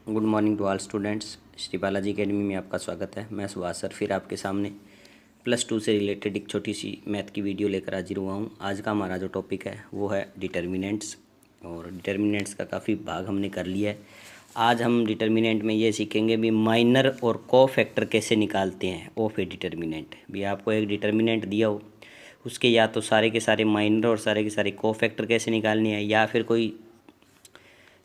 Good morning to all students. Shri Balaji academy में आपका स्वागत है। मैं सुभाष सर फिर आपके सामने +2 से रिलेटेड एक छोटी सी मैथ की वीडियो लेकर हाजिर हुआ हूँ। आज का हमारा जो टॉपिक है वो है डिटर्मिनेंट्स, और डिटर्मिनेंट्स का काफ़ी भाग हमने कर लिया है। आज हम डिटर्मिनेंट में ये सीखेंगे भी माइनर और को फैक्टर कैसे निकालते हैं ऑफ ए डिटर्मिनेंट। भी आपको एक डिटर्मिनेंट दिया हो, उसके या तो सारे के सारे माइनर और सारे के सारे को फैक्टर कैसे निकालने हैं, या फिर कोई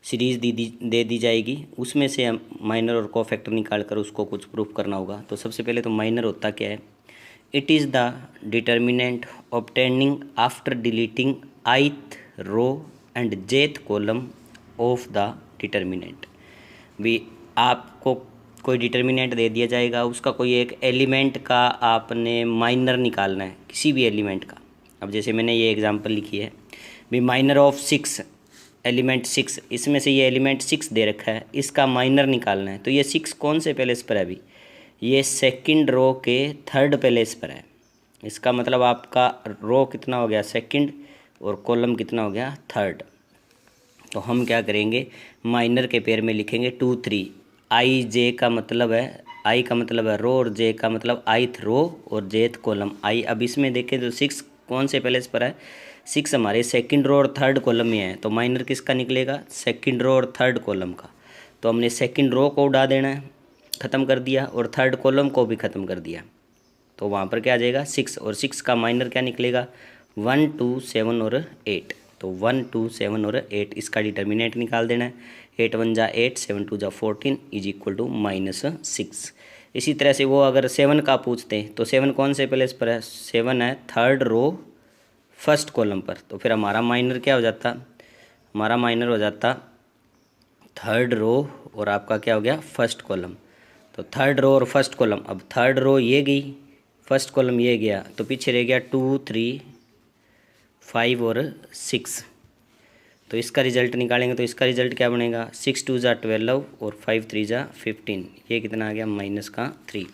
सीरीज़ दे दी जाएगी, उसमें से हम माइनर और को फैक्टर निकाल कर उसको कुछ प्रूफ करना होगा। तो सबसे पहले तो माइनर होता क्या है? It is the determinant obtaining after deleting ith row and jth column of the determinant. भी आपको कोई डिटर्मिनेंट दे दिया जाएगा, उसका कोई एक एलिमेंट का आपने माइनर निकालना है, किसी भी एलिमेंट का। अब जैसे मैंने ये एग्जांपल लिखी है भी माइनर ऑफ 6, एलिमेंट 6, इसमें से ये एलिमेंट 6 दे रखा है, इसका माइनर निकालना है। तो ये 6 कौन से प्लेस पर है? अभी ये सेकंड रो के थर्ड प्लेस पर है। इसका मतलब आपका रो कितना हो गया? सेकंड, और कॉलम कितना हो गया? थर्ड। तो हम क्या करेंगे, माइनर के पेयर में लिखेंगे 2 3। आई जे का मतलब है, आई का मतलब है रो, और जे का मतलब ith रो और jth कॉलम आई। अब इसमें देखें तो 6 कौन से प्लेस पर है? 6 हमारे सेकंड रो और थर्ड कॉलम में है। तो माइनर किसका निकलेगा? सेकंड रो और थर्ड कॉलम का। तो हमने सेकंड रो को उड़ा देना है, ख़त्म कर दिया, और थर्ड कॉलम को भी ख़त्म कर दिया। तो वहाँ पर क्या आ जाएगा? 6, और 6 का माइनर क्या निकलेगा? 1 2 7 और 8। तो 1 2 7 और 8 इसका डिटर्मिनेंट निकाल देना है। 8 1 जा 8, 7 2 जा 14 इज इक्वल टू -6। इसी तरह से वो अगर 7 का पूछते हैं तो 7 कौन से प्लेस पर है? 7 है थर्ड रो फर्स्ट कॉलम पर। तो फिर हमारा माइनर क्या हो जाता? हमारा माइनर हो जाता थर्ड रो और आपका क्या हो गया? First column. तो थर्ड रो और फर्स्ट कॉलम, अब थर्ड रो ये गई, फर्स्ट कॉलम ये गया, तो पीछे रह गया 2 3 5 और 6। तो इसका रिजल्ट निकालेंगे तो इसका रिजल्ट क्या बनेगा? 6 2 जा 12 और 5 3 जा 15। ये कितना आ गया? -3।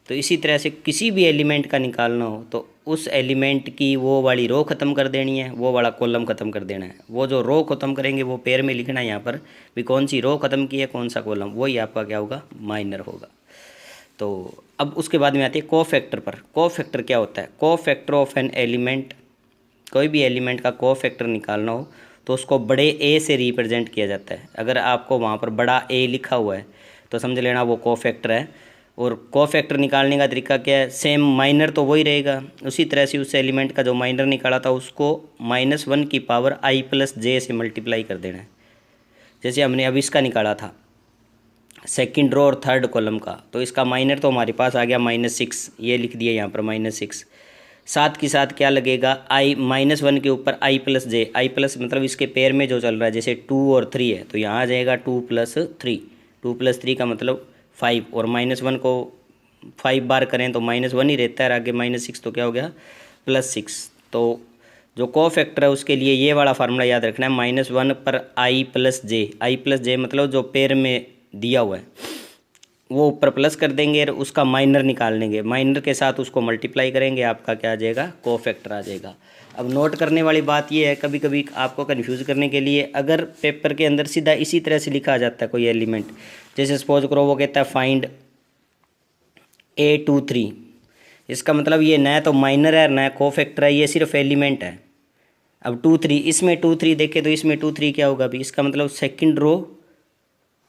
तो इसी तरह से किसी भी एलिमेंट का निकालना हो तो उस एलिमेंट की वो वाली रो ख़त्म कर देनी है, वो वाला कॉलम ख़त्म कर देना है। वो जो रो ख़त्म करेंगे वो पेयर में लिखना है यहाँ पर भी, कौन सी रो ख़त्म की है, कौन सा कॉलम, वही आपका क्या होगा? माइनर होगा। तो अब उसके बाद में आते हैं को फैक्टर पर। को फैक्टर क्या होता है? को फैक्टर ऑफ एन एलिमेंट, कोई भी एलिमेंट का को फैक्टर निकालना हो तो उसको बड़े ए से रिप्रेजेंट किया जाता है। अगर आपको वहाँ पर बड़ा ए लिखा हुआ है तो समझ लेना वो को फैक्टर है। और को फैक्टर निकालने का तरीका क्या है? सेम माइनर तो वही रहेगा, उसी तरह से उस एलिमेंट का जो माइनर निकाला था उसको -1 की पावर i + j से मल्टीप्लाई कर देना है। जैसे हमने अब इसका निकाला था सेकंड रो और थर्ड कॉलम का, तो इसका माइनर तो हमारे पास आ गया -6, ये लिख दिया यहाँ पर -6। साथ के साथ क्या लगेगा? i -1 के ऊपर i + j, i प्लस मतलब इसके पेयर में जो चल रहा है, जैसे 2 और 3 है तो यहाँ आ जाएगा 2 + 3। 2 + 3 का मतलब 5, और -1 को 5 बार करें तो -1 ही रहता है, आगे -6 तो क्या हो गया? +6। तो जो को फैक्टर है उसके लिए ये वाला फार्मूला याद रखना है, -1 पर i + j। i + j मतलब जो पेयर में दिया हुआ है वो ऊपर प्लस कर देंगे और उसका माइनर निकाल लेंगे, माइनर के साथ उसको मल्टीप्लाई करेंगे, आपका क्या आ जाएगा? को फैक्टर आ जाएगा। अब नोट करने वाली बात ये है, कभी कभी आपको कन्फ्यूज़ करने के लिए अगर पेपर के अंदर सीधा इसी तरह से लिखा आ जाता है कोई एलिमेंट, जैसे सपोज करो वो कहता है फाइंड A23, इसका मतलब ये न तो माइनर है न को फैक्टर है, ये सिर्फ एलिमेंट है। अब 2 3, इसमें 2 3 देखे तो इसमें 2 3 क्या होगा अभी? इसका मतलब सेकंड रो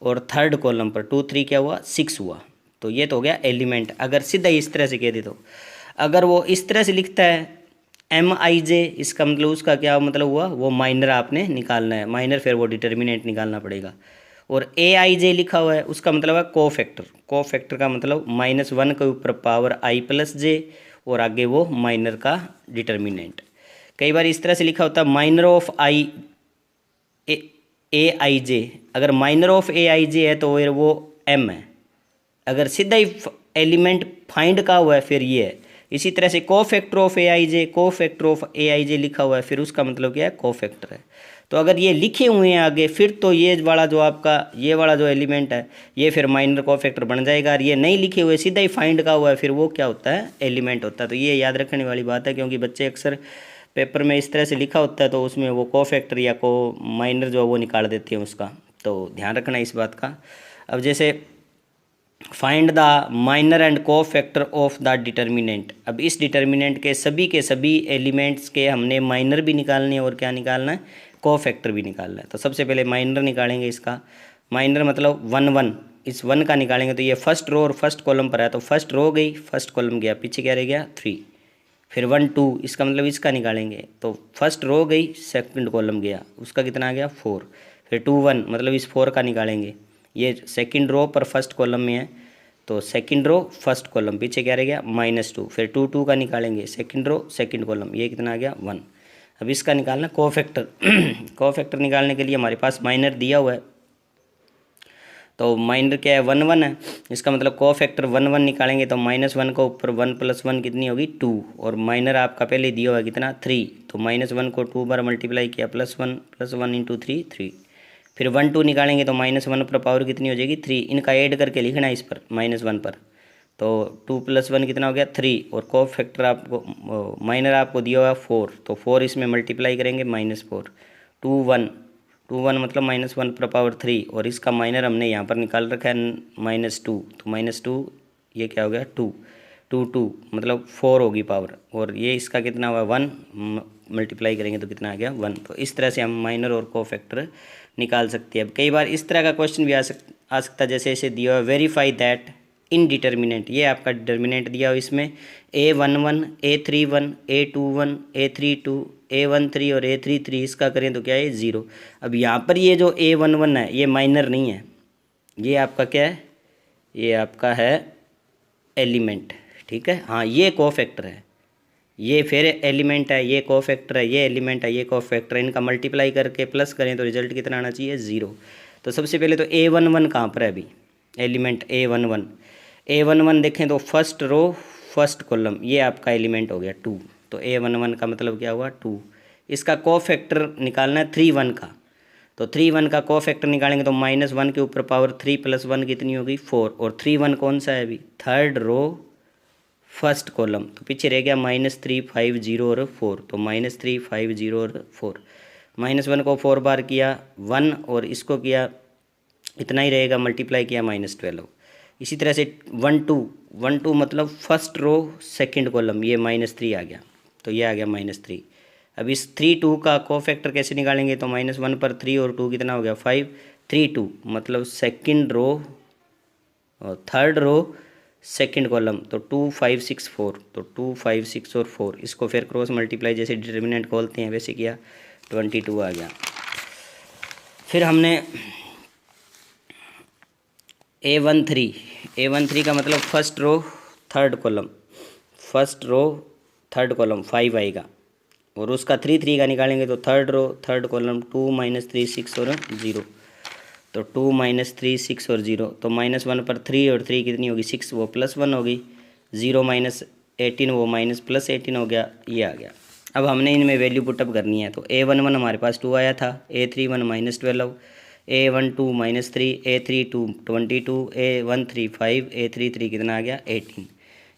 और थर्ड कॉलम पर 2 3 क्या हुआ? 6 हुआ। तो ये तो हो गया एलिमेंट। अगर सीधा इस तरह से कह दे तो, अगर वो इस तरह से लिखता है MIJ, इसका मतलब उसका क्या मतलब हुआ? वो माइनर आपने निकालना है, माइनर फिर वो डिटर्मिनेंट निकालना पड़ेगा। और AIJ लिखा हुआ है उसका मतलब है को फैक्टर। को फैक्टर का मतलब -1 के ऊपर पावर i + j और आगे वो माइनर का डिटर्मिनेंट। कई बार इस तरह से लिखा होता है माइनर ऑफ AIJ। अगर माइनर ऑफ AIJ है तो फिर वो M है। अगर सीधा ही एलिमेंट फाइंड का हुआ है फिर ये है। इसी तरह से को फैक्टर ऑफ AIJ, को फैक्टर ऑफ AIJ लिखा हुआ है फिर उसका मतलब क्या है? को फैक्टर है। तो अगर ये लिखे हुए हैं आगे फिर तो ये वाला जो आपका ये वाला जो एलिमेंट है ये फिर माइनर को फैक्टर बन जाएगा, और ये नहीं लिखे हुए सीधा ही फाइंड का हुआ है फिर वो क्या होता है? एलिमेंट होता है। तो ये याद रखने वाली बात है, क्योंकि बच्चे अक्सर पेपर में इस तरह से लिखा होता है तो उसमें वो को फैक्टर या को माइनर जो है वो निकाल देते हैं उसका। तो ध्यान रखना इस बात का। अब जैसे फाइंड द माइनर एंड को फैक्टर ऑफ द डिटर्मिनेंट। अब इस डिटर्मिनेंट के सभी एलिमेंट्स के हमने माइनर भी निकालने हैं और क्या निकालना है, को फैक्टर भी निकालना है। तो सबसे पहले माइनर निकालेंगे इसका। माइनर मतलब 1 1, इस 1 का निकालेंगे तो ये फर्स्ट रो और फर्स्ट कॉलम पर है, तो फर्स्ट रो गई, फर्स्ट कॉलम गया, पीछे क्या रह गया 3। फिर 1 2, इसका मतलब इसका निकालेंगे तो फर्स्ट रो गई, सेकंड कॉलम गया, उसका कितना आ गया 4। फिर 2 1 मतलब इस 4 का निकालेंगे, ये सेकंड रो पर फर्स्ट कॉलम में है, तो सेकंड रो फर्स्ट कॉलम, पीछे क्या रह गया -2। फिर 2 2 का निकालेंगे, सेकंड रो सेकंड कॉलम, ये कितना आ गया 1। अब इसका निकालना कोफैक्टर। कोफैक्टर निकालने के लिए हमारे पास माइनर दिया हुआ है, तो माइनर क्या है 1 1 है, इसका मतलब कोफैक्टर 1 1 निकालेंगे तो -1 को ऊपर 1 + 1 कितनी होगी 2, और माइनर आपका पहले दिया हुआ है कितना 3, तो -1 को 2 बार मल्टीप्लाई किया +1 + 1 × 3। फिर 1 2 निकालेंगे तो -1 पर पावर कितनी हो जाएगी 3, इनका ऐड करके लिखना है इस पर -1 पर, तो 2 + 1 कितना हो गया 3, और कोफैक्टर आपको माइनर आपको दिया हुआ है 4, तो 4 इसमें मल्टीप्लाई करेंगे -4, 2 1 2 1 मतलब -1 पर पावर 3, और इसका माइनर हमने यहाँ पर निकाल रखा है -2, तो -2 ये क्या हो गया 2 2 2 मतलब 4 होगी पावर, और ये इसका कितना हुआ 1, मल्टीप्लाई करेंगे तो कितना आ गया 1। तो इस तरह से हम माइनर और कोफैक्टर निकाल सकते हैं। अब कई बार इस तरह का क्वेश्चन भी आ सकता है, जैसे इसे दिया हुआ वेरीफाई दैट इनडिटर्मिनेंट, ये आपका डिटर्मिनेंट दिया हुआ, इसमें A11 A31 A21 A32 A13 और A33, इसका करें तो क्या है 0। अब यहाँ पर ये जो A11 है ये माइनर नहीं है, ये आपका क्या है, ये आपका है एलिमेंट, ठीक है। हाँ ये कोफैक्टर है, ये फिर एलिमेंट है, ये कोफैक्टर है, ये एलिमेंट है, ये कोफैक्टर है, इनका मल्टीप्लाई करके प्लस करें तो रिजल्ट कितना आना चाहिए 0। तो सबसे पहले तो A11 कहाँ पर है अभी, एलिमेंट A11 देखें तो फर्स्ट रो फर्स्ट कॉलम, ये आपका एलिमेंट हो गया 2, तो A11 का मतलब क्या हुआ 2। इसका कोफैक्टर निकालना है 3 1 का, तो 3 1 का कोफैक्टर निकालेंगे तो -1 के ऊपर पावर 3 + 1 कितनी होगी 4, और 3 1 कौन सा है अभी थर्ड रो फर्स्ट कॉलम, तो पीछे रह गया -3 5 0 और 4, तो -3 5 0 और 4, -1 को 4 बार किया 1, और इसको किया इतना ही रहेगा, मल्टीप्लाई किया -12। इसी तरह से 1 2 मतलब फर्स्ट रो सेकंड कॉलम, ये -3 आ गया, तो ये आ गया -3। अब इस 3 2 का कोफैक्टर कैसे निकालेंगे, तो -1 पर 3 और 2 कितना हो गया 5 3 2 मतलब सेकंड रो और थर्ड रो सेकंड कॉलम, तो 2 5 6 4, तो 2 5 6 और 4, इसको फिर क्रॉस मल्टीप्लाई जैसे डिटर्मिनेंट खोलते हैं वैसे किया, 22 आ गया। फिर हमने A13 का मतलब first row third column, first row third column 5 आएगा, और उसका 3 3 का निकालेंगे तो थर्ड रो थर्ड कॉलम 2 -3 6 और 0, तो 2 -3 6 और 0, तो -1 पर 3 और 3 कितनी होगी 6, वो +1 होगी, 0 -18 वो -+18 हो गया, ये आ गया। अब हमने इनमें वैल्यू पुटअप करनी है, तो A11 हमारे पास 2 आया था, A31 -12, A12 -3, A32 22, A13 5, A33 कितना आ गया 18,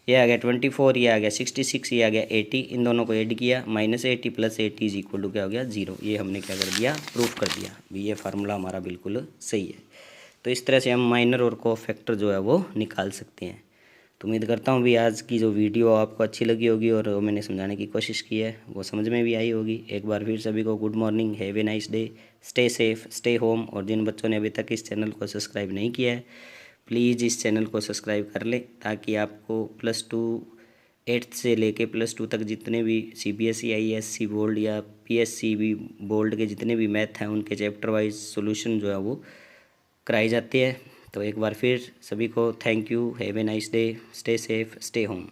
ये आ गया 24, ये आ गया 66, ये आ गया 80, इन दोनों को ऐड किया -80 + 80 = क्या हो गया 0। ये हमने क्या कर दिया प्रूफ कर दिया, ये फार्मूला हमारा बिल्कुल सही है। तो इस तरह से हम माइनर और कोफैक्टर जो है वो निकाल सकते हैं। तो उम्मीद करता हूँ भी आज की जो वीडियो आपको अच्छी लगी होगी और मैंने समझाने की कोशिश की है वो समझ में भी आई होगी। एक बार फिर सभी को good morning, have a nice day, stay safe, stay home. और जिन बच्चों ने अभी तक इस चैनल को सब्सक्राइब नहीं किया है प्लीज़ इस चैनल को सब्सक्राइब कर लें, ताकि आपको +2 8th से लेके +2 तक जितने भी CBSE ISC बोर्ड या PSCB बोर्ड के जितने भी मैथ हैं उनके चैप्टर वाइज सॉल्यूशन जो है वो कराई जाती है। तो एक बार फिर सभी को thank you, have a nice day, stay safe, stay home.